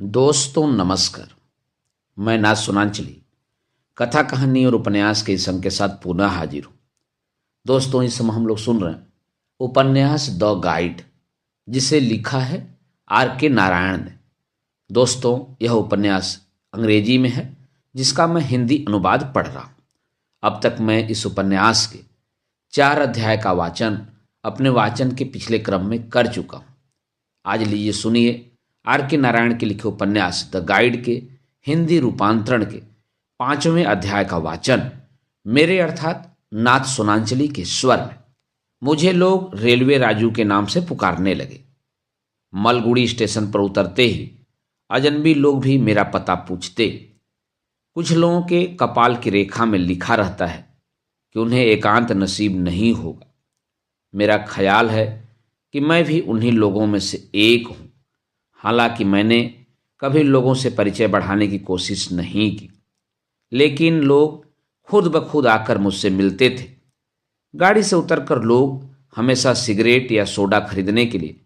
दोस्तों नमस्कार। मैं नाथ सुनांचली कथा कहानी और उपन्यास के इस अंक के साथ पुनः हाजिर हूँ। दोस्तों इस समय हम लोग सुन रहे हैं उपन्यास द गाइड, जिसे लिखा है R.K. नारायण ने। दोस्तों यह उपन्यास अंग्रेजी में है, जिसका मैं हिंदी अनुवाद पढ़ रहा हूँ। अब तक मैं इस उपन्यास के 4 अध्याय का वाचन अपने वाचन के पिछले क्रम में कर चुका हूँ। आज लीजिए सुनिए R.K. नारायण के लिखे उपन्यास द गाइड के हिंदी रूपांतरण के 5वें अध्याय का वाचन मेरे अर्थात नाथ सुनांचली के स्वर में। मुझे लोग रेलवे राजू के नाम से पुकारने लगे। मलगुड़ी स्टेशन पर उतरते ही अजनबी लोग भी मेरा पता पूछते। कुछ लोगों के कपाल की रेखा में लिखा रहता है कि उन्हें एकांत नसीब नहीं होगा। मेरा ख्याल है कि मैं भी उन्हीं लोगों में से एक हूँ। हालांकि मैंने कभी लोगों से परिचय बढ़ाने की कोशिश नहीं की, लेकिन लोग खुद ब खुद आकर मुझसे मिलते थे। गाड़ी से उतरकर लोग हमेशा सिगरेट या सोडा खरीदने के लिए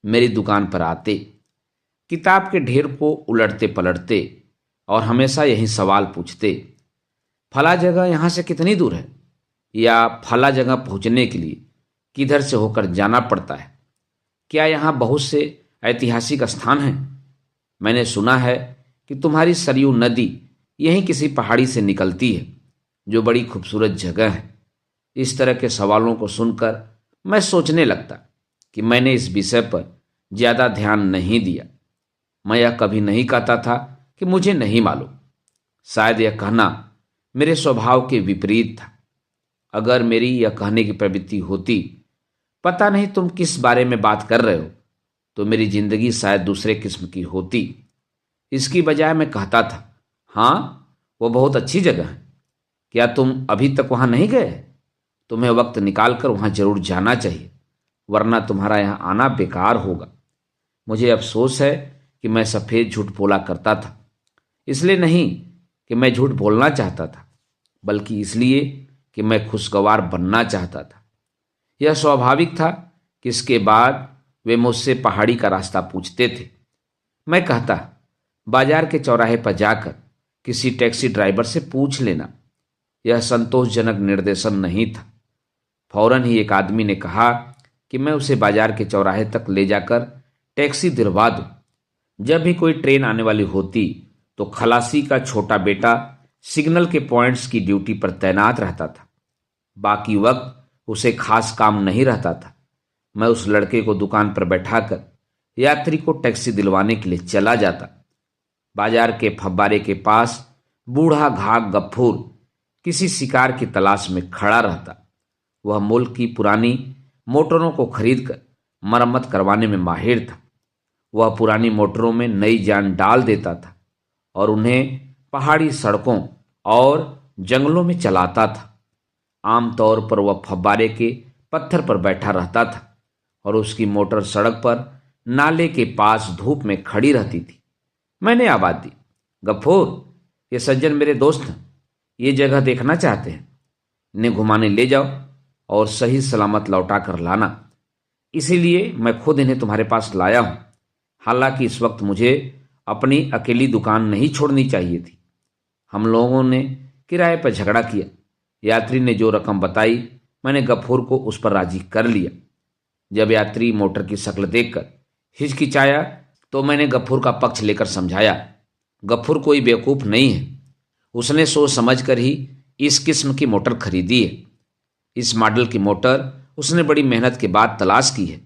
मेरी दुकान पर आते, किताब के ढेर को उलटते पलटते और हमेशा यही सवाल पूछते, फला जगह यहाँ से कितनी दूर है, या फला जगह पहुँचने के लिए किधर से होकर जाना पड़ता है, क्या यहाँ बहुत से ऐतिहासिक स्थान हैं। मैंने सुना है कि तुम्हारी सरयू नदी यहीं किसी पहाड़ी से निकलती है, जो बड़ी खूबसूरत जगह है। इस तरह के सवालों को सुनकर मैं सोचने लगता कि मैंने इस विषय पर ज़्यादा ध्यान नहीं दिया। मैं यह कभी नहीं कहता था कि मुझे नहीं मालूम। शायद यह कहना मेरे स्वभाव के विपरीत था। अगर मेरी यह कहने की प्रवृत्ति होती, पता नहीं तुम किस बारे में बात कर रहे हो, तो मेरी जिंदगी शायद दूसरे किस्म की होती। इसकी बजाय मैं कहता था, हाँ वो बहुत अच्छी जगह है। क्या तुम अभी तक वहाँ नहीं गए? तुम्हें वक्त निकाल कर वहाँ जरूर जाना चाहिए, वरना तुम्हारा यहाँ आना बेकार होगा। मुझे अफसोस है कि मैं सफ़ेद झूठ बोला करता था। इसलिए नहीं कि मैं झूठ बोलना चाहता था, बल्कि इसलिए कि मैं खुशगवार बनना चाहता था। यह स्वाभाविक था कि इसके बाद वे मुझसे पहाड़ी का रास्ता पूछते थे। मैं कहता, बाजार के चौराहे पर जाकर किसी टैक्सी ड्राइवर से पूछ लेना। यह संतोषजनक निर्देशन नहीं था। फौरन ही एक आदमी ने कहा कि मैं उसे बाजार के चौराहे तक ले जाकर टैक्सी दिलवा दूं। जब भी कोई ट्रेन आने वाली होती तो खलासी का छोटा बेटा सिग्नल के पॉइंट्स की ड्यूटी पर तैनात रहता था। बाकी वक्त उसे खास काम नहीं रहता था। मैं उस लड़के को दुकान पर बैठाकर यात्री को टैक्सी दिलवाने के लिए चला जाता। बाजार के फव्वारे के पास बूढ़ा घाघ गफूर किसी शिकार की तलाश में खड़ा रहता। वह मुल्क की पुरानी मोटरों को खरीदकर मरम्मत करवाने में माहिर था। वह पुरानी मोटरों में नई जान डाल देता था और उन्हें पहाड़ी सड़कों और जंगलों में चलाता था। आमतौर पर वह फव्वारे के पत्थर पर बैठा रहता था और उसकी मोटर सड़क पर नाले के पास धूप में खड़ी रहती थी। मैंने आवाज दी, गफूर, ये सज्जन मेरे दोस्त हैं, ये जगह देखना चाहते हैं। इन्हें घुमाने ले जाओ और सही सलामत लौटा कर लाना। इसीलिए मैं खुद इन्हें तुम्हारे पास लाया हूं। हालांकि इस वक्त मुझे अपनी अकेली दुकान नहीं छोड़नी चाहिए थी। हम लोगों ने किराए पर झगड़ा किया। यात्री ने जो रकम बताई, मैंने गफूर को उस पर राजी कर लिया। जब यात्री मोटर की शक्ल देखकर हिचकिचाया तो मैंने गफूर का पक्ष लेकर समझाया। गफूर कोई बेवकूफ़ नहीं है। उसने सोच समझ कर ही इस किस्म की मोटर खरीदी है। इस मॉडल की मोटर उसने बड़ी मेहनत के बाद तलाश की है।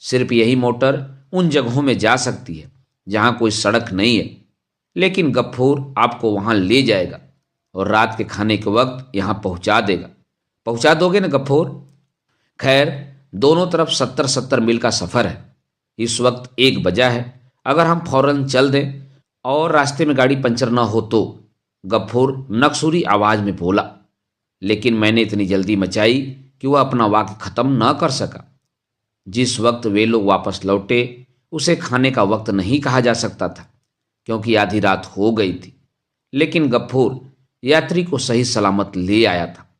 सिर्फ यही मोटर उन जगहों में जा सकती है जहाँ कोई सड़क नहीं है। लेकिन गफूर आपको वहाँ ले जाएगा और रात के खाने के वक्त यहाँ पहुँचा देगा। पहुँचा दोगे ना गफूर? खैर, दोनों तरफ 70-70 मील का सफ़र है। इस वक्त 1 बजा है। अगर हम फौरन चल दें और रास्ते में गाड़ी पंचर न हो तो, गफूर नकसुरी आवाज़ में बोला। लेकिन मैंने इतनी जल्दी मचाई कि वह अपना वाक्य ख़त्म न कर सका। जिस वक्त वे लोग वापस लौटे उसे खाने का वक्त नहीं कहा जा सकता था, क्योंकि आधी रात हो गई थी। लेकिन गफूर यात्री को सही सलामत ले आया था।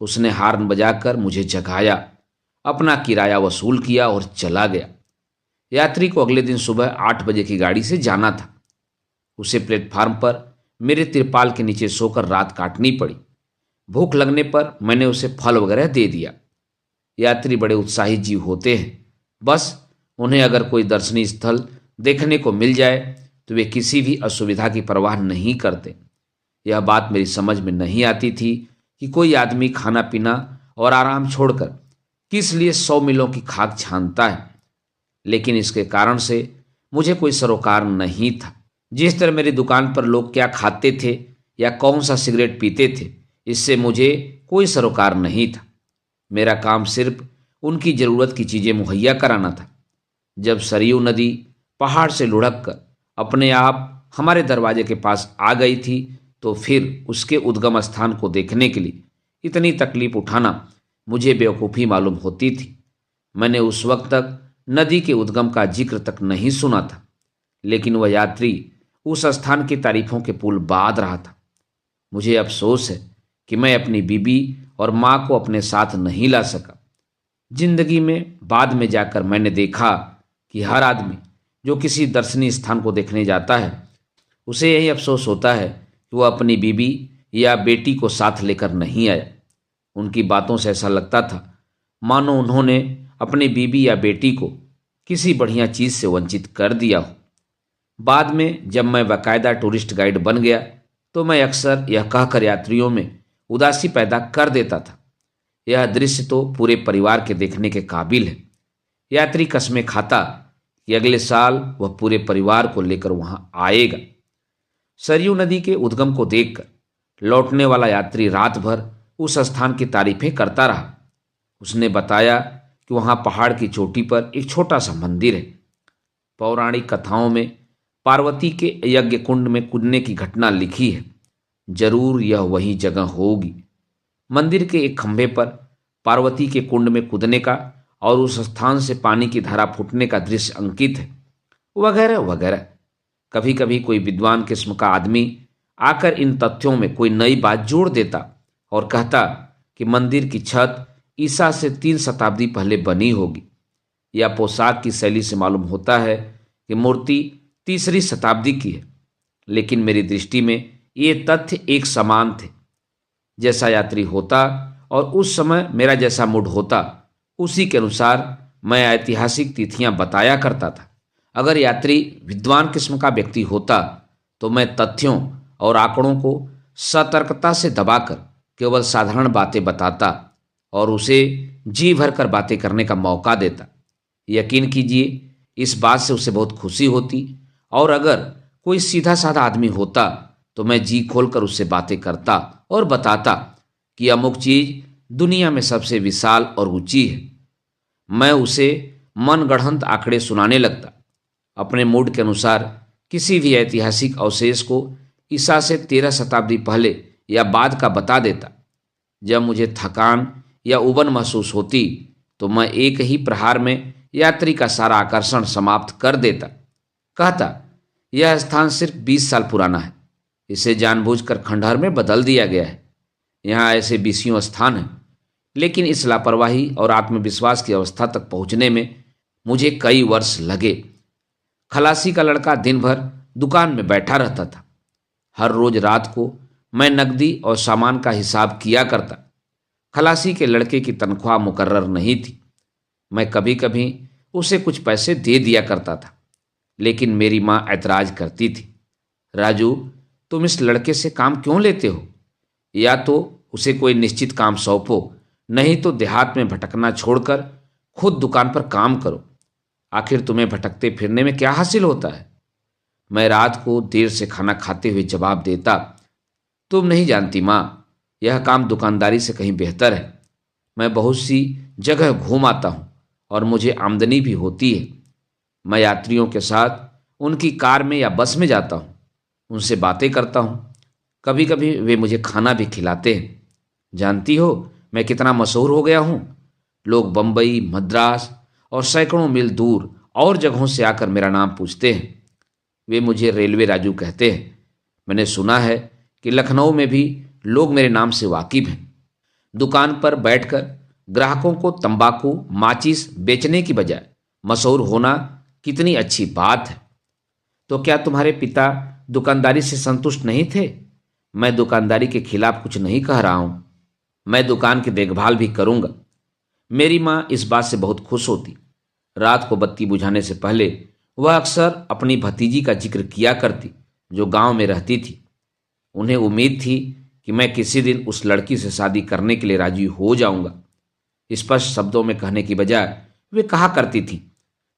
उसने हार्न बजाकर मुझे जगाया, अपना किराया वसूल किया और चला गया। यात्री को अगले दिन सुबह 8 बजे की गाड़ी से जाना था। उसे प्लेटफार्म पर मेरे तिरपाल के नीचे सोकर रात काटनी पड़ी। भूख लगने पर मैंने उसे फल वगैरह दे दिया। यात्री बड़े उत्साही जीव होते हैं। बस उन्हें अगर कोई दर्शनीय स्थल देखने को मिल जाए तो वे किसी भी असुविधा की परवाह नहीं करते। यह बात मेरी समझ में नहीं आती थी कि कोई आदमी खाना पीना और आराम छोड़कर किस लिए 100 मीलों की खाक छानता है। लेकिन इसके कारण से मुझे कोई सरोकार नहीं था। जिस तरह मेरी दुकान पर लोग क्या खाते थे या कौन सा सिगरेट पीते थे, इससे मुझे कोई सरोकार नहीं था। मेरा काम सिर्फ उनकी जरूरत की चीजें मुहैया कराना था। जब सरयू नदी पहाड़ से लुढ़क कर अपने आप हमारे दरवाजे के पास आ गई थी तो फिर उसके उद्गम स्थान को देखने के लिए इतनी तकलीफ उठाना मुझे बेवकूफ़ी मालूम होती थी। मैंने उस वक्त तक नदी के उद्गम का जिक्र तक नहीं सुना था, लेकिन वह यात्री उस स्थान की तारीफों के पुल बांध रहा था। मुझे अफसोस है कि मैं अपनी बीबी और माँ को अपने साथ नहीं ला सका। जिंदगी में बाद में जाकर मैंने देखा कि हर आदमी जो किसी दर्शनीय स्थान को देखने जाता है उसे यही अफसोस होता है कि वह अपनी बीबी या बेटी को साथ लेकर नहीं आया। उनकी बातों से ऐसा लगता था मानो उन्होंने अपनी बीबी या बेटी को किसी बढ़िया चीज़ से वंचित कर दिया हो। बाद में जब मैं बाकायदा टूरिस्ट गाइड बन गया तो मैं अक्सर यह कहकर यात्रियों में उदासी पैदा कर देता था, यह दृश्य तो पूरे परिवार के देखने के काबिल है। यात्री कसमें खाता कि अगले साल वह पूरे परिवार को लेकर वहां आएगा। सरयू नदी के उद्गम को देखकर लौटने वाला यात्री रात भर उस स्थान की तारीफें करता रहा। उसने बताया कि वहां पहाड़ की चोटी पर एक छोटा सा मंदिर है। पौराणिक कथाओं में पार्वती के यज्ञ कुंड में कूदने की घटना लिखी है। जरूर यह वही जगह होगी। मंदिर के एक खंभे पर पार्वती के कुंड में कूदने का और उस स्थान से पानी की धारा फूटने का दृश्य अंकित है, वगैरह वगैरह। कभी कभी कोई विद्वान किस्म का आदमी आकर इन तथ्यों में कोई नई बात जोड़ देता और कहता कि मंदिर की छत ईसा से 3 शताब्दी पहले बनी होगी, या पोशाक की शैली से मालूम होता है कि मूर्ति 3री शताब्दी की है। लेकिन मेरी दृष्टि में ये तथ्य एक समान थे। जैसा यात्री होता और उस समय मेरा जैसा मूड होता, उसी के अनुसार मैं ऐतिहासिक तिथियां बताया करता था। अगर यात्री विद्वान किस्म का व्यक्ति होता तो मैं तथ्यों और आंकड़ों को सतर्कता से दबाकर केवल साधारण बातें बताता और उसे जी भर कर बातें करने का मौका देता। यकीन कीजिए, इस बात से उसे बहुत खुशी होती। और अगर कोई सीधा साधा आदमी होता तो मैं जी खोलकर उससे बातें करता और बताता कि अमुक चीज दुनिया में सबसे विशाल और ऊंची है। मैं उसे मनगढ़ंत आंकड़े सुनाने लगता। अपने मूड के अनुसार किसी भी ऐतिहासिक अवशेष को ईसा से 13 शताब्दी पहले या बाद का बता देता। जब मुझे थकान या उबन महसूस होती तो मैं एक ही प्रहार में यात्री का सारा आकर्षण समाप्त कर देता। कहता, यह स्थान सिर्फ 20 साल पुराना है, इसे जानबूझकर खंडहर में बदल दिया गया है। यहाँ ऐसे 20 स्थान हैं, लेकिन इस लापरवाही और आत्मविश्वास की अवस्था तक पहुँचने में मुझे कई वर्ष लगे। खलासी का लड़का दिन भर दुकान में बैठा रहता था। हर रोज रात को मैं नकदी और सामान का हिसाब किया करता। खलासी के लड़के की तनख्वाह मुकर्रर नहीं थी। मैं कभी कभी उसे कुछ पैसे दे दिया करता था, लेकिन मेरी माँ ऐतराज करती थी, राजू तुम इस लड़के से काम क्यों लेते हो? या तो उसे कोई निश्चित काम सौंपो, नहीं तो देहात में भटकना छोड़कर खुद दुकान पर काम करो। आखिर तुम्हें भटकते फिरने में क्या हासिल होता है? मैं रात को देर से खाना खाते हुए जवाब देता, तुम नहीं जानती माँ, यह काम दुकानदारी से कहीं बेहतर है। मैं बहुत सी जगह घूम आता हूँ और मुझे आमदनी भी होती है। मैं यात्रियों के साथ उनकी कार में या बस में जाता हूँ, उनसे बातें करता हूँ। कभी कभी वे मुझे खाना भी खिलाते हैं। जानती हो मैं कितना मशहूर हो गया हूँ? लोग बम्बई, मद्रास और सैकड़ों मील दूर और जगहों से आकर मेरा नाम पूछते हैं। वे मुझे रेलवे राजू कहते हैं। मैंने सुना है कि लखनऊ में भी लोग मेरे नाम से वाकिफ हैं। दुकान पर बैठकर ग्राहकों को तंबाकू, माचिस बेचने की बजाय मशहूर होना कितनी अच्छी बात है। तो क्या तुम्हारे पिता दुकानदारी से संतुष्ट नहीं थे? मैं दुकानदारी के खिलाफ कुछ नहीं कह रहा हूं। मैं दुकान की देखभाल भी करूंगा। मेरी माँ इस बात से बहुत खुश होती। रात को बत्ती बुझाने से पहले वह अक्सर अपनी भतीजी का जिक्र किया करती, जो गांव में रहती थी। उन्हें उम्मीद थी कि मैं किसी दिन उस लड़की से शादी करने के लिए राजी हो जाऊंगा। स्पष्ट शब्दों में कहने की बजाय वे कहा करती थी,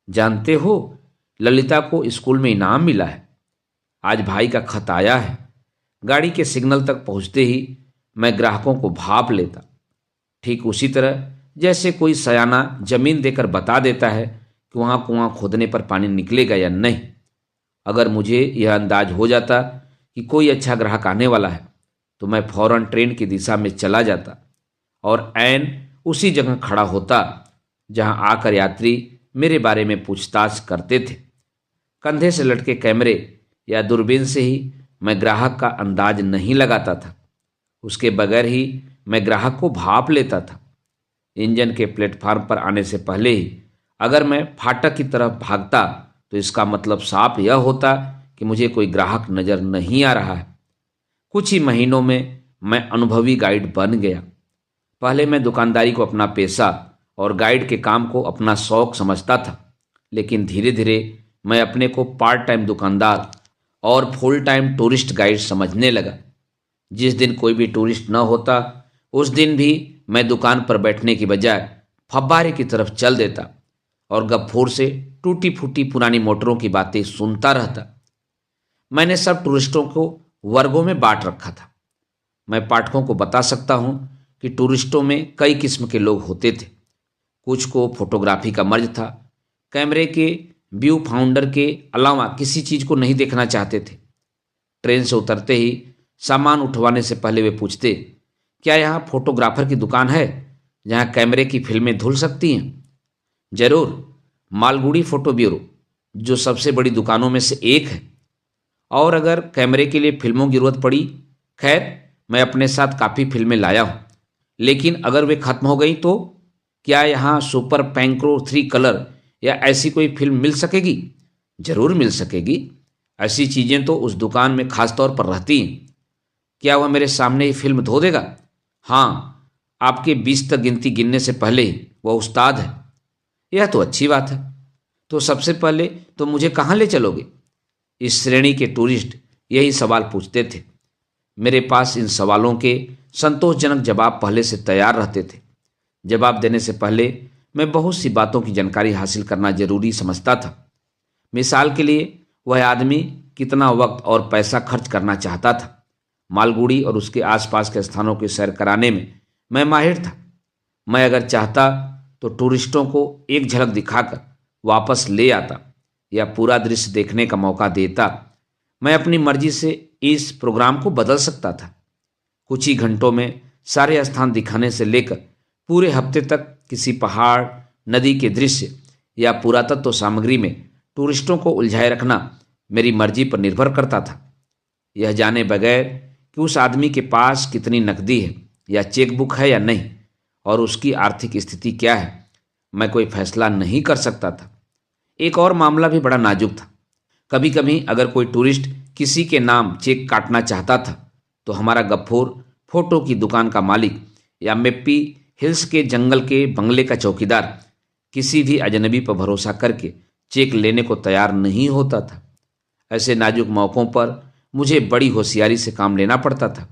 जानते हो, ललिता को स्कूल में इनाम मिला है। आज भाई का खत आया है। गाड़ी के सिग्नल तक पहुंचते ही मैं ग्राहकों को भाप लेता, ठीक उसी तरह जैसे कोई सयाना जमीन देकर बता देता है कि वहां कुआं खोदने पर पानी निकलेगा या नहीं। अगर मुझे यह अंदाज हो जाता कि कोई अच्छा ग्राहक आने वाला है तो मैं फौरन ट्रेन की दिशा में चला जाता और ऐन उसी जगह खड़ा होता जहां आकर यात्री मेरे बारे में पूछताछ करते थे। कंधे से लटके कैमरे या दूरबीन से ही मैं ग्राहक का अंदाज नहीं लगाता था। उसके बगैर ही मैं ग्राहक को भाप लेता था। इंजन के प्लेटफार्म पर आने से पहले ही अगर मैं फाटक की तरफ भागता तो इसका मतलब साफ यह होता कि मुझे कोई ग्राहक नजर नहीं आ रहा है। कुछ ही महीनों में मैं अनुभवी गाइड बन गया। पहले मैं दुकानदारी को अपना पेशा और गाइड के काम को अपना शौक समझता था, लेकिन धीरे धीरे मैं अपने को पार्ट टाइम दुकानदार और फुल टाइम टूरिस्ट गाइड समझने लगा। जिस दिन कोई भी टूरिस्ट न होता उस दिन भी मैं दुकान पर बैठने की बजाय फव्वारे की तरफ चल देता और गफूर से टूटी फूटी पुरानी मोटरों की बातें सुनता रहता। मैंने सब टूरिस्टों को वर्गों में बांट रखा था। मैं पाठकों को बता सकता हूं कि टूरिस्टों में कई किस्म के लोग होते थे। कुछ को फोटोग्राफी का मर्ज था, कैमरे के व्यू फाउंडर के अलावा किसी चीज को नहीं देखना चाहते थे। ट्रेन से उतरते ही सामान उठवाने से पहले वे पूछते, क्या यहाँ फोटोग्राफर की दुकान है जहाँ कैमरे की फिल्में धुल सकती हैं? जरूर, मालगुड़ी फोटो ब्यूरो, जो सबसे बड़ी दुकानों में से एक है। और अगर कैमरे के लिए फिल्मों की जरूरत पड़ी, खैर मैं अपने साथ काफ़ी फिल्में लाया हूँ, लेकिन अगर वे खत्म हो गई तो क्या यहाँ सुपर पैंक्रो 3 कलर या ऐसी कोई फिल्म मिल सकेगी? जरूर मिल सकेगी। ऐसी चीज़ें तो उस दुकान में खास तौर पर रहती हैं। क्या वह मेरे सामने ही फिल्म धो देगा? हाँ, आपके 20 तक गिनती गिनने से पहले ही वह उस्ताद है। यह तो अच्छी बात है। तो सबसे पहले तो मुझे कहाँ ले चलोगे? इस श्रेणी के टूरिस्ट यही सवाल पूछते थे। मेरे पास इन सवालों के संतोषजनक जवाब पहले से तैयार रहते थे। जवाब देने से पहले मैं बहुत सी बातों की जानकारी हासिल करना जरूरी समझता था। मिसाल के लिए, वह आदमी कितना वक्त और पैसा खर्च करना चाहता था। मालगुड़ी और उसके आसपास के स्थानों की सैर कराने में मैं माहिर था। मैं अगर चाहता तो टूरिस्टों को एक झलक दिखाकर वापस ले आता या पूरा दृश्य देखने का मौका देता। मैं अपनी मर्जी से इस प्रोग्राम को बदल सकता था। कुछ ही घंटों में सारे स्थान दिखाने से लेकर पूरे हफ्ते तक किसी पहाड़, नदी के दृश्य या पुरातत्व सामग्री में टूरिस्टों को उलझाए रखना मेरी मर्जी पर निर्भर करता था। यह जाने बगैर कि उस आदमी के पास कितनी नकदी है या चेकबुक है या नहीं और उसकी आर्थिक स्थिति क्या है, मैं कोई फैसला नहीं कर सकता था। एक और मामला भी बड़ा नाजुक था। कभी कभी अगर कोई टूरिस्ट किसी के नाम चेक काटना चाहता था तो हमारा गफूर, फोटो की दुकान का मालिक या मेप्पी हिल्स के जंगल के बंगले का चौकीदार किसी भी अजनबी पर भरोसा करके चेक लेने को तैयार नहीं होता था। ऐसे नाजुक मौक़ों पर मुझे बड़ी होशियारी से काम लेना पड़ता था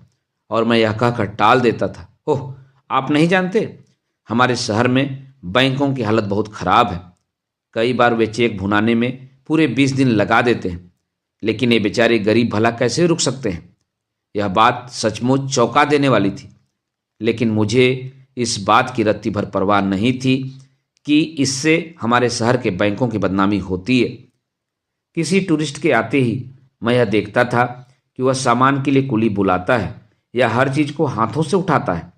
और मैं यह कहकर टाल देता था, ओह, आप नहीं जानते, हमारे शहर में बैंकों की हालत बहुत खराब है। कई बार वे चेक भुनाने में पूरे 20 दिन लगा देते हैं, लेकिन ये बेचारे गरीब भला कैसे रुक सकते हैं? यह बात सचमुच चौंका देने वाली थी, लेकिन मुझे इस बात की रत्ती भर परवाह नहीं थी कि इससे हमारे शहर के बैंकों की बदनामी होती है। किसी टूरिस्ट के आते ही मैं यह देखता था कि वह सामान के लिए कुली बुलाता है या हर चीज को हाथों से उठाता है।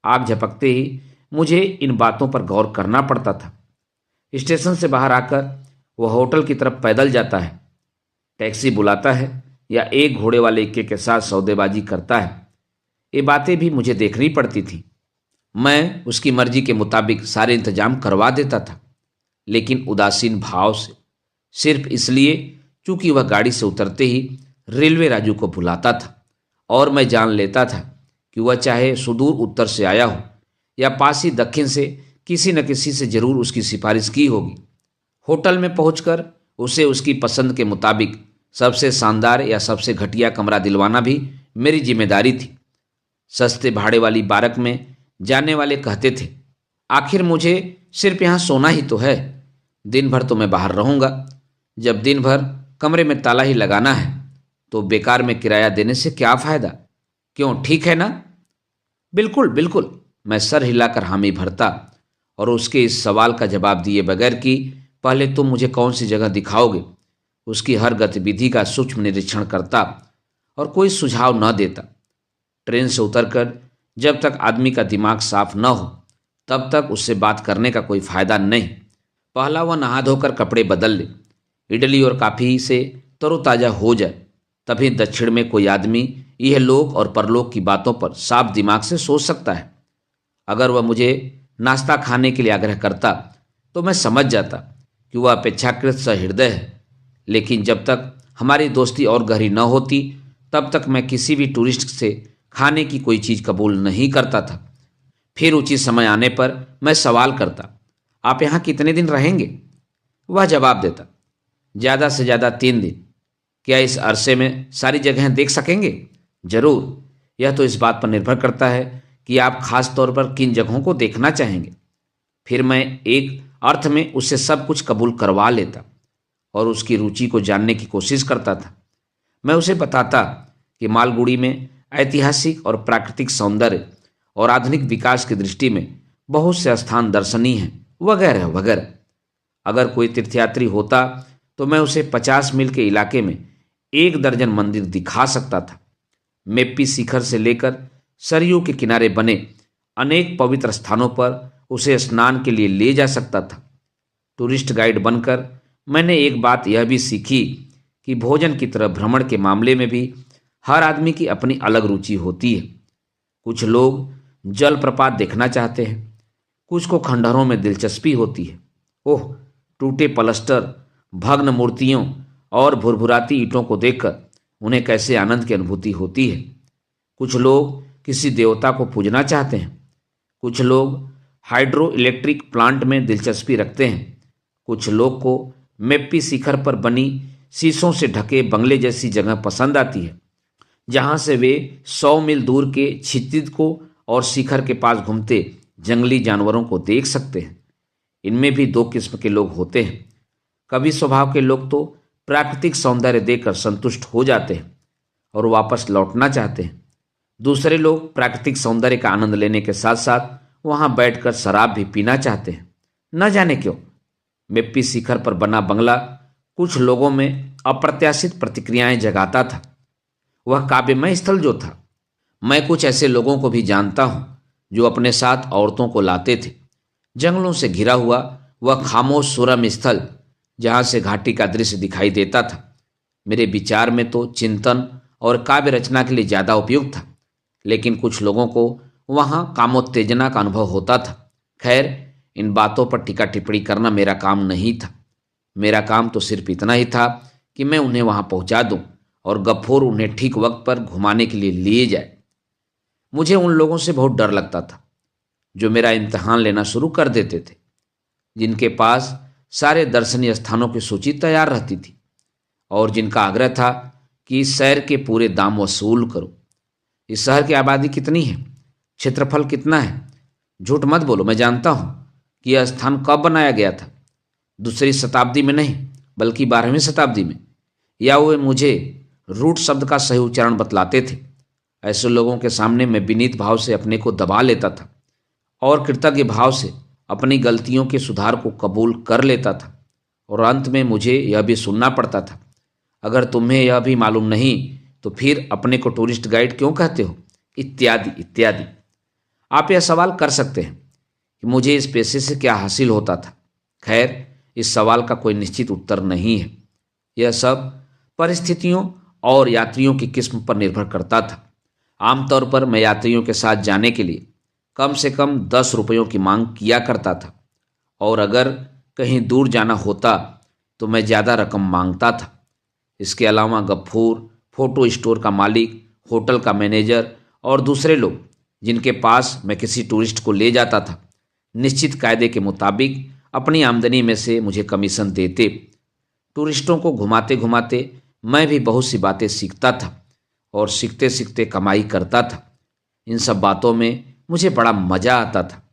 आग झपकते ही मुझे इन बातों पर गौर करना पड़ता था। स्टेशन से बाहर आकर वह होटल की तरफ पैदल जाता है, टैक्सी बुलाता है या एक घोड़े वाले इक्के के साथ सौदेबाजी करता है। ये बातें भी मुझे देखनी पड़ती थी। मैं उसकी मर्जी के मुताबिक सारे इंतजाम करवा देता था, लेकिन उदासीन भाव से, सिर्फ इसलिए चूंकि वह गाड़ी से उतरते ही रेलवे राजू को बुलाता था और मैं जान लेता था कि वह चाहे सुदूर उत्तर से आया हो या पास ही दक्षिण से, किसी न किसी से जरूर उसकी सिफारिश की होगी। होटल में पहुंचकर उसे उसकी पसंद के मुताबिक सबसे शानदार या सबसे घटिया कमरा दिलवाना भी मेरी जिम्मेदारी थी। सस्ते भाड़े वाली बारक में जाने वाले कहते थे, आखिर मुझे सिर्फ यहाँ सोना ही तो है, दिन भर तो मैं बाहर रहूँगा। जब दिन भर कमरे में ताला ही लगाना है तो बेकार में किराया देने से क्या फ़ायदा? क्यों, ठीक है ना? बिल्कुल बिल्कुल, मैं सर हिलाकर हामी भरता और उसके इस सवाल का जवाब दिए बगैर कि पहले तुम मुझे कौन सी जगह दिखाओगे, उसकी हर गतिविधि का सूक्ष्म निरीक्षण करता और कोई सुझाव न देता। ट्रेन से उतरकर जब तक आदमी का दिमाग साफ न हो तब तक उससे बात करने का कोई फायदा नहीं। पहला वह नहा धोकर कपड़े बदल ले, इडली और काफ़ी से तरोताज़ा हो जाए, तभी दक्षिण में कोई आदमी यह लोक और परलोक की बातों पर साफ दिमाग से सोच सकता है। अगर वह मुझे नाश्ता खाने के लिए आग्रह करता तो मैं समझ जाता कि वह अपेक्षाकृत सहृदय है, लेकिन जब तक हमारी दोस्ती और गहरी न होती तब तक मैं किसी भी टूरिस्ट से खाने की कोई चीज़ कबूल नहीं करता था। फिर उचित समय आने पर मैं सवाल करता, आप यहाँ कितने दिन रहेंगे? वह जवाब देता, ज़्यादा से ज़्यादा 3 दिन। क्या इस अरसे में सारी जगहें देख सकेंगे? जरूर, यह तो इस बात पर निर्भर करता है कि आप खास तौर पर किन जगहों को देखना चाहेंगे। फिर मैं एक अर्थ में उससे सब कुछ कबूल करवा लेता और उसकी रुचि को जानने की कोशिश करता था। मैं उसे बताता कि मालगुड़ी में ऐतिहासिक और प्राकृतिक सौंदर्य और आधुनिक विकास की दृष्टि में बहुत से स्थान दर्शनीय हैं, वगैरह वगैरह। अगर कोई तीर्थयात्री होता तो मैं उसे 50 मील के इलाके में 1 दर्जन मंदिर दिखा सकता था। मेप्पी शिखर से लेकर सरयू के किनारे बने अनेक पवित्र स्थानों पर उसे स्नान के लिए ले जा सकता था। टूरिस्ट गाइड बनकर मैंने एक बात यह भी सीखी कि भोजन की तरह भ्रमण के मामले में भी हर आदमी की अपनी अलग रुचि होती है। कुछ लोग जलप्रपात देखना चाहते हैं, कुछ को खंडहरों में दिलचस्पी होती है। ओह, टूटे पलस्टर, भग्न मूर्तियों और भुरभुराती ईंटों को देखकर उन्हें कैसे आनंद की अनुभूति होती है। कुछ लोग किसी देवता को पूजना चाहते हैं, कुछ लोग हाइड्रो इलेक्ट्रिक प्लांट में दिलचस्पी रखते हैं, कुछ लोग को मेप्पी शिखर पर बनी शीशों से ढके बंगले जैसी जगह पसंद आती है, जहां से वे 100 मील दूर के क्षितिज को और शिखर के पास घूमते जंगली जानवरों को देख सकते हैं। इनमें भी 2 किस्म के लोग होते हैं। कवि स्वभाव के लोग तो प्राकृतिक सौंदर्य देखकर संतुष्ट हो जाते हैं और वापस लौटना चाहते हैं। दूसरे लोग प्राकृतिक सौंदर्य का आनंद लेने के साथ साथ वहां बैठकर शराब भी पीना चाहते हैं। न जाने क्यों मेप्पी शिखर पर बना बंगला कुछ लोगों में अप्रत्याशित प्रतिक्रियाएं जगाता था। वह काव्यमय स्थल जो था। मैं कुछ ऐसे लोगों को भी जानता हूं जो अपने साथ औरतों को लाते थे। जंगलों से घिरा हुआ वह खामोश सुरम स्थल जहां से घाटी का दृश्य दिखाई देता था, मेरे विचार में तो चिंतन और काव्य रचना के लिए ज़्यादा उपयुक्त था, लेकिन कुछ लोगों को वहां कामोत्तेजना का अनुभव होता था। खैर, इन बातों पर टीका टिप्पणी करना मेरा काम नहीं था। मेरा काम तो सिर्फ इतना ही था कि मैं उन्हें वहां पहुंचा दूं और गफूर उन्हें ठीक वक्त पर घुमाने के लिए लिए जाए। मुझे उन लोगों से बहुत डर लगता था जो मेरा इम्तिहान लेना शुरू कर देते थे, जिनके पास सारे दर्शनीय स्थानों की सूची तैयार रहती थी और जिनका आग्रह था कि इस शहर के पूरे दाम वसूल करो। इस शहर की आबादी कितनी है? क्षेत्रफल कितना है? झूठ मत बोलो, मैं जानता हूं कि यह स्थान कब बनाया गया था। 2री शताब्दी में नहीं बल्कि 12वीं शताब्दी में। या वे मुझे रूट शब्द का सही उच्चारण बतलाते थे। ऐसे लोगों के सामने मैं विनीत भाव से अपने को दबा लेता था और कृतज्ञ भाव से अपनी गलतियों के सुधार को कबूल कर लेता था। और अंत में मुझे यह भी सुनना पड़ता था, अगर तुम्हें यह भी मालूम नहीं तो फिर अपने को टूरिस्ट गाइड क्यों कहते हो, इत्यादि इत्यादि। आप यह सवाल कर सकते हैं कि मुझे इस पेशे से क्या हासिल होता था। खैर, इस सवाल का कोई निश्चित उत्तर नहीं है। यह सब परिस्थितियों और यात्रियों की किस्म पर निर्भर करता था। आमतौर पर मैं यात्रियों के साथ जाने के लिए कम से कम 10 रुपयों की मांग किया करता था, और अगर कहीं दूर जाना होता तो मैं ज़्यादा रकम मांगता था। इसके अलावा गफूर फोटो स्टोर का मालिक, होटल का मैनेजर और दूसरे लोग जिनके पास मैं किसी टूरिस्ट को ले जाता था, निश्चित कायदे के मुताबिक अपनी आमदनी में से मुझे कमीशन देते। टूरिस्टों को घुमाते घुमाते मैं भी बहुत सी बातें सीखता था और सीखते सीखते कमाई करता था। इन सब बातों में मुझे बड़ा मज़ा आता था।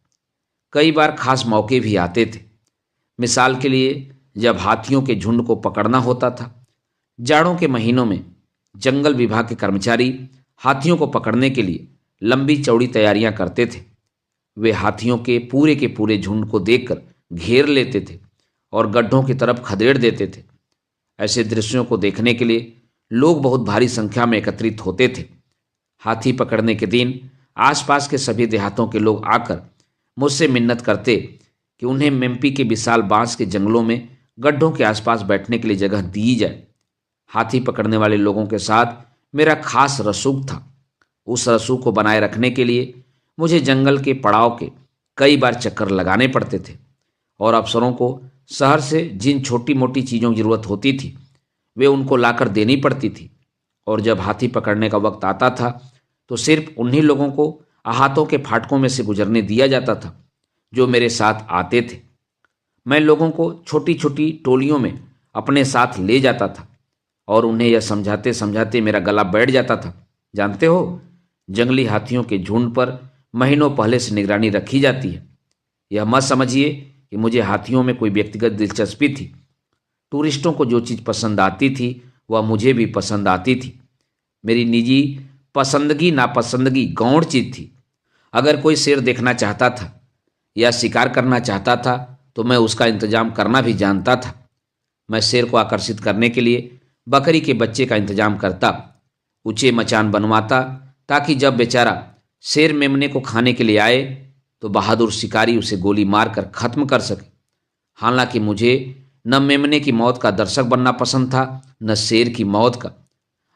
कई बार खास मौके भी आते थे। मिसाल के लिए, जब हाथियों के झुंड को पकड़ना होता था। जाड़ों के महीनों में जंगल विभाग के कर्मचारी हाथियों को पकड़ने के लिए लंबी चौड़ी तैयारियां करते थे। वे हाथियों के पूरे झुंड को देखकर घेर लेते थे और गड्ढों की तरफ खदेड़ देते थे। ऐसे दृश्यों को देखने के लिए लोग बहुत भारी संख्या में एकत्रित होते थे। हाथी पकड़ने के दिन आसपास के सभी देहातों के लोग आकर मुझसे मिन्नत करते कि उन्हें मेम्पी के विशाल बांस के जंगलों में गड्ढों के आसपास बैठने के लिए जगह दी जाए। हाथी पकड़ने वाले लोगों के साथ मेरा खास रसूख था। उस रसूख को बनाए रखने के लिए मुझे जंगल के पड़ाव के कई बार चक्कर लगाने पड़ते थे और अफसरों को शहर से जिन छोटी मोटी चीज़ों की जरूरत होती थी वे उनको लाकर देनी पड़ती थी। और जब हाथी पकड़ने का वक्त आता था तो सिर्फ उन्हीं लोगों को अहातों के फाटकों में से गुजरने दिया जाता था जो मेरे साथ आते थे। मैं लोगों को छोटी छोटी टोलियों में अपने साथ ले जाता था और उन्हें यह समझाते समझाते मेरा गला बैठ जाता था। जानते हो, जंगली हाथियों के झुंड पर महीनों पहले से निगरानी रखी जाती है। यह मत समझिए कि मुझे हाथियों में कोई व्यक्तिगत दिलचस्पी थी। टूरिस्टों को जो चीज़ पसंद आती थी वह मुझे भी पसंद आती थी। मेरी निजी पसंदगी नापसंदगी गौण चीज थी। अगर कोई शेर देखना चाहता था या शिकार करना चाहता था तो मैं उसका इंतजाम करना भी जानता था। मैं शेर को आकर्षित करने के लिए बकरी के बच्चे का इंतजाम करता, ऊंचे मचान बनवाता ताकि जब बेचारा शेर मेमने को खाने के लिए आए तो बहादुर शिकारी उसे गोली मारकर खत्म कर सके। हालांकि मुझे न मेमने की मौत का दर्शक बनना पसंद था न शेर की मौत का।